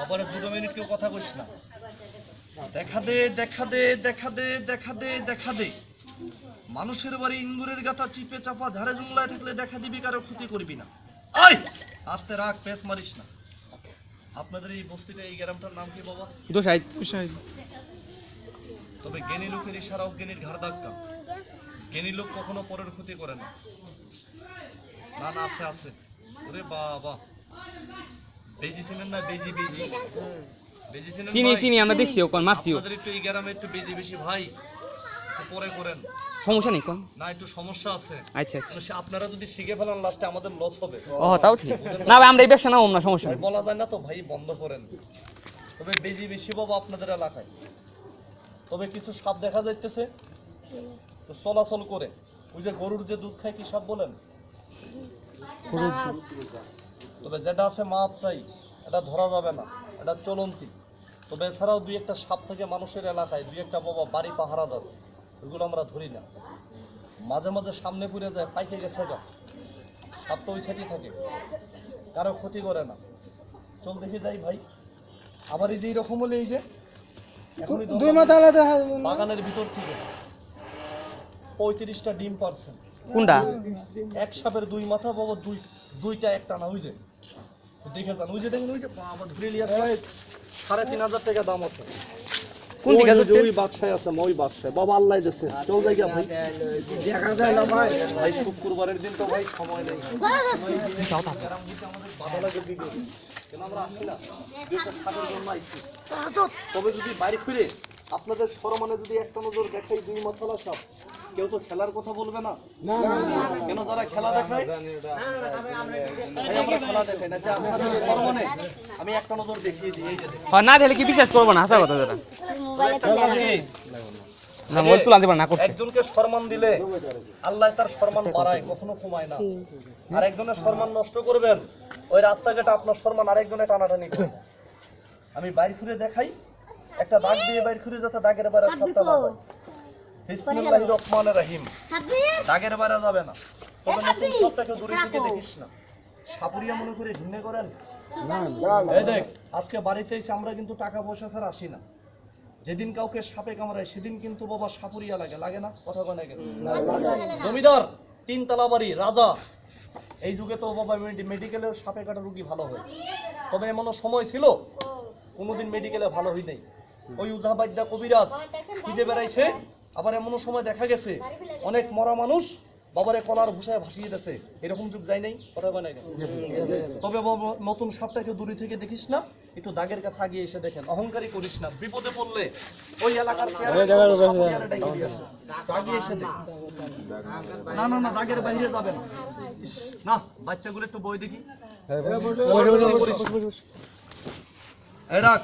আবার 2 মিনিট কেউ কথা কইস না। দেখা দে দেখা দে দেখা দে দেখা দে দেখা দে, মানুষের বাড়ি ইন্দুরের গাথা চিপে চাপা ঝাড়ে জুংলায় থাকলে দেখা দিবি, কারো ক্ষতি করবি না। আই আস্তে রাখ, পেস মারিস না। আপনাদের এই বস্তিটা, এই গ্রামটার নাম কি বাবা? দোসাইদ। তবে জ্ঞানী লোকের ইশারা অজ্ঞানীর ঘাড় ধাক্কা। জ্ঞানী লোক কখনো পরের ক্ষতি করে না। না না, আছে আছে। ওরে বাবা, বেজি চিনেন না? বেজি বেজি বেজি চিনেন? চিনি চিনি, আমরা দেখছি ওখানে মারছি। আপনাদের একটু এই গ্রামে একটু বেজি বেশি ভাই, পরে করেন। সমস্যা নেই কোন? না, একটু সমস্যা আছে। আচ্ছা আচ্ছা। আপনারা যদি শিখে ফেলেন লাস্টে আমাদের লস হবে। ও তাও ঠিক। না ভাই, আমরা এই ব্যবসা নাও না, সমস্যা নেই। বলা যায় না তো ভাই, বন্ধ করেন। তবে বেজি বেশি বাবা আপনাদের এলাকায়। তবে কিছু সাপ দেখা যাইতেছে তো চলাচল করে। ওই যে গরুর যে দুধ খায়, কি সাপ বলেন? তবে যেটা আছে মাপ চাই, এটা ধরা যাবে না, এটা চলন্তি। তবে এছাড়াও 2-1টা সাপ থেকে মানুষের এলাকায়, 2-1টা বাবা বাড়ি পাহারাদার, ওইগুলো আমরা ধরি না। মাঝে মাঝে সামনে পুড়ে যায়, পাইকে গেছে গা, সাপ তো ওই সাইডে থাকে, কারো ক্ষতি করে না। চল দেখে যাই ভাই। আবার এই যে এরকম হলে, এই যে বাগানের ভিতর থেকে 35টা ডিম পারছেন। কোনটা? এক সাপের 2 মাথা বাবা, 2টা একটা না। ওই যে দেখে যান, ওই যে দেখেন, ওই যে বাবা ধরে লিয়া 3,500 টাকা দাম আছে। কোন দিকে আছে? ওই বাদশায় আছে, ওই বাদশায় বাবা, আল্লাহ দিয়েছে। চল যাই ভাই, দেখা যায় না ভাই। ভাই শুক্রবারের দিন তো ভাই সময় নেই। আমাদের বাধা লাগে দিকে, কেন আমরা আসি না, দেশের স্বার্থের জন্য আইছি। তবে যদি বাইরে ফিরে আপনাদের সরমানে যদি একটা নজর দেখাই 2 মাথালা সাপ, কেউ তো খেলার কথা বলবে না। কেন যারা খেলা দেখায়, আমরা খেলা দেখাই না, যে আপনাদের সরমানে আমি একটা নজর দেখিয়ে দিই। এই যে হ্যাঁ, না দিলে কি বিশ্বাস করবো না, হাসা কথা যেটা। না মোল তুলা দিবা না করছে। একজনকে সম্মান দিলে আল্লাহ তার সম্মান বাড়ায়, কখনো কমায় না। আর একজনের সম্মান নষ্ট করবেন, ওই রাস্তাঘাটে আপনার সম্মান আরেকজনে টানাটানি করবে। আমি বাইর ঘুরে দেখাই, একটা দাগ দিয়ে বাইর ঘুরে, যাতে দাগের বাইরে সাপটা না হয়। বিসমিল্লাহির রহমানির রহিম। দাগের বাইরে যাবে না। তবে নতুন সাপটাকে দূরে থেকে দেখিস না। সাপুরিয়া মনে করে ঘৃণা করেন? এই দেখ, আজকে বাড়িতে এসে আমরা কিন্তু টাকা পয়সা ছাড়া আসি না। যেদিন কাউকে সাপে কামড়ায় সেদিন কিন্তু বাবা সাপুরিয়া লাগে, লাগে না? কথা কয় না কেন? জমিদার, 3 তলা বাড়ি, রাজা। এই যুগে তো বাবা মেডিকেলের সাপে কাটা রোগী ভালো হয়। তবে এমনও সময় ছিল কোনোদিন মেডিকেলে ভালো হই নাই। ওই উজাবাইদা কবিরাজ খুঁজে বেড়াইছে। আবার এমনও সময় দেখা গেছে অনেক মরা মানুষ বাবারে কলার ভুষায় ভাসিয়ে দিয়েছে। এরকম যুগ যায় নাই? কথা কয় না কেন? তবে বাবা নতুন সাপটাকে দূরে থেকে দেখিস না, একটু দাগের কাছে আগিয়ে এসে দেখেন। অহংকারী করিস না, বিপদে পড়লে ওই এলাকার আগিয়ে এসে দেখ। না না না, দাগের বাইরে যাবে না। না, বাচ্চাগুলো একটু বই দেখি। এই রাখ।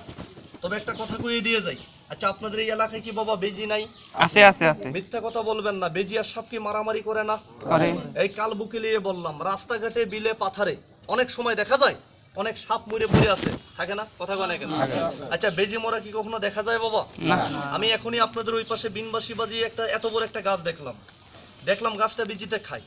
তবে একটা কথা কইয়ে দিয়ে যাই, আচ্ছা আপনাদের এই এলাকায় কি বাবা বেজি নাই? আছে আছে আছে। মিথ্যা কথা বলবেন না। বেজি আর সাপ কি মারামারি করে না? করে। এই কাল বুকে নিয়ে বললাম, রাস্তাঘাটে বিলে পাথারে অনেক সময় দেখা যায় অনেক সাপ মরে পড়ে আছে, থাকে না? কথা কয় না কেন? আচ্ছা, বেজি মরা কি কখনো দেখা যায় বাবা? না। আমি এখনই আপনাদের ওই পাশে বিনবাসী বাজিয়ে একটা এত বড় একটা গাছ দেখলাম গাছটা বেজিতে খায়।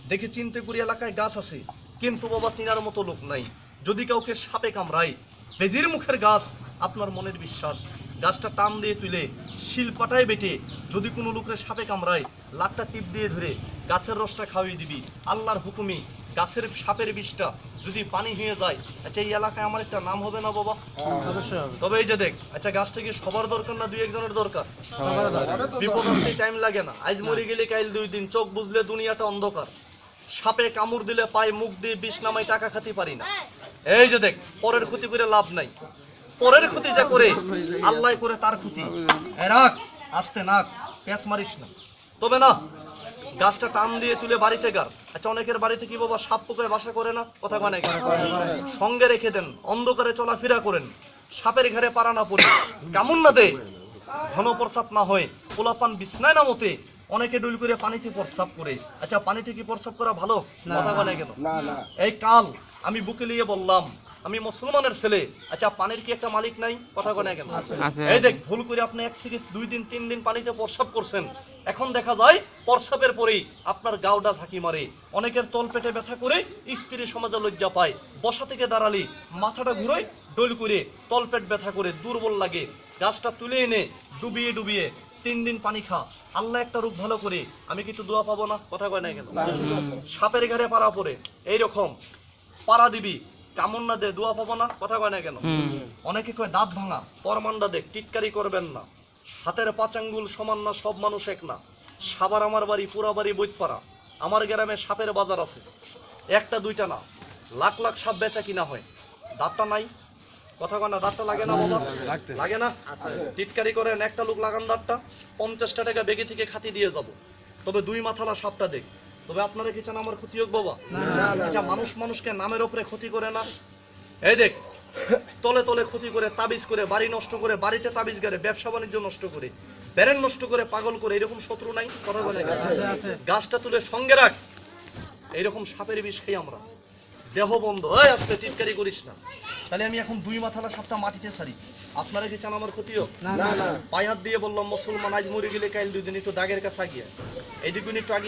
দেখে চিন্তা করি এলাকায় গাছ আছে, কিন্তু বাবা চিনার মতো লোক নাই। যদি কাউকে সাপে কামড়ায়, বেজির মুখের গাছ, আপনার মনের বিশ্বাস, গাছটা টান দিয়ে তুলে শিল পাটায় বেটে যদি কোনো লোকের সাপে কামড়ায়, লাকটা টিপ দিয়ে ধরে গাছের রসটা খাওয়িয়ে দিবি। আল্লাহর হুকুমি গাছের সাপের বিষটা যদি পানি হয়ে যায়, আচ্ছা এই এলাকায় আমার একটা নাম হবে না বাবা? তবে এই যে দেখ, আচ্ছা গাছটা কি সবার দরকার না 2-1 জনের দরকার? বিপদ আসতে টাইম লাগে না। আজ মরে গেলে কাইল 2 দিন, চোখ বুঝলে দুনিয়াটা অন্ধকার। সাপে কামড় দিলে পায়ে মুখ দিয়ে বিষ নামাই টাকা খাতে পারি না। এই যে দেখ, পরের ক্ষতি করে লাভ নাই। পরের ক্ষতি যা করে আল্লাহ করে তার ক্ষতি। রাখ, আস্তে নাক, পেঁচ মারিস না। তবে না, গাছটা টান দিয়ে তুলে বাড়িতে গার। আচ্ছা অনেকের বাড়িতে কি বাবা সাপ পোকায় বাসা করে না? কথা কয় না কেন? সঙ্গে রেখে দেন, অন্ধকারে চলাফেরা করেন, সাপের ঘরে পারা না পড়ে, কামুন না দে, ঘন প্রস্রাব না হয়, পোলাপান বিছনায় না মতে, অনেকে ডুল করে পানিতে প্রস্রাব করে। আচ্ছা পানিতে কি প্রস্রাব করা ভালো? কথা কয় না কেন? এই কাল আমি বুকে নিয়ে বললাম, আমি মুসলমানের ছেলে। আচ্ছা পানির কি একটা মালিক নাই? কথা কয় না কেন? আছে। এই দেখ ভুল করে আপনি 1 থেকে 2 দিন 3 দিন পানিতে প্রস্রাব করছেন, এখন দেখা যায় প্রস্রাবের পরেই আপনার গাওডা ঝাঁকি মারে, অনেকের তল পেটে ব্যথা করে স্ত্রী সমাজে লজ্জা পায়, বসা থেকে দাঁড়ালি মাথাটা ঘুরোয়, ডোল করে তল পেট ব্যথা করে দুর্বল লাগে, গাছটা তুলে এনে ডুবিয়ে ডুবিয়ে 3 দিন পানি খা, আল্লাহ একটা রোগ ভালো করে, আমি কিন্তু দোয়া পাবো না? কথা কয় না কেন? সাপের ঘাড়ে পাড়া পড়ে এইরকম পাড়া দিবি, কামড় না দে, দোয়া পাবো না? কথা কয় না কেন? অনেকে কয় দাঁত ভাঙা, পরমান্ডা দেখ, টিটকারি করবেন না, হাতের 5 আঙ্গুল সমান না, সব মানুষ এক না। সাবার আমার বাড়ি, পুরা বাড়ি বৈতপাড়া, আমার গ্রামে সাপের বাজার আছে, একটা দুইটা না, লাখ লাখ সাপ বেচা কিনা হয়। দাঁতটা নাই? কথা কয় না? দাঁতটা লাগে না বাবা? লাগে না? টিটকারি করেন, একটা লোক লাগান দাঁতটা, 50 টাকা বেগে থেকে খাতি দিয়ে যাব। তবে 2 মাথালা সাপটা দেখ। তবে আপনারা কি চান আমার ক্ষতি হোক বাবা? আচ্ছা মানুষ মানুষকে নামের উপরে ক্ষতি করে না? এই দেখ তলে তলে ক্ষতি করে, তাবিজ করে, বাড়ি নষ্ট করে, বাড়িতে তাবিজ গাড়ে, ব্যবসা বাণিজ্য নষ্ট করে, ব্যারেন নষ্ট করে, পাগল করে, এরকম শত্রু নাই? কথা বলে গাছটা তুলে সঙ্গে রাখ, এইরকম সাপের বিষ খাই আমরা, দেহ বন্ধ। এই আস্তে টিটকারি করিস না। তাহলে আমি এখন 2 মাথালা সাপটা মাটিতে ছাড়ি, আপনারা কি চান আমার ক্ষতি হোক? পায়ে হাত দিয়ে বললাম মুসলমান আজ মরে গেলে কাল 2 দিন একটু দাগের কাছে গিয়ে এইদিকে একটু আগে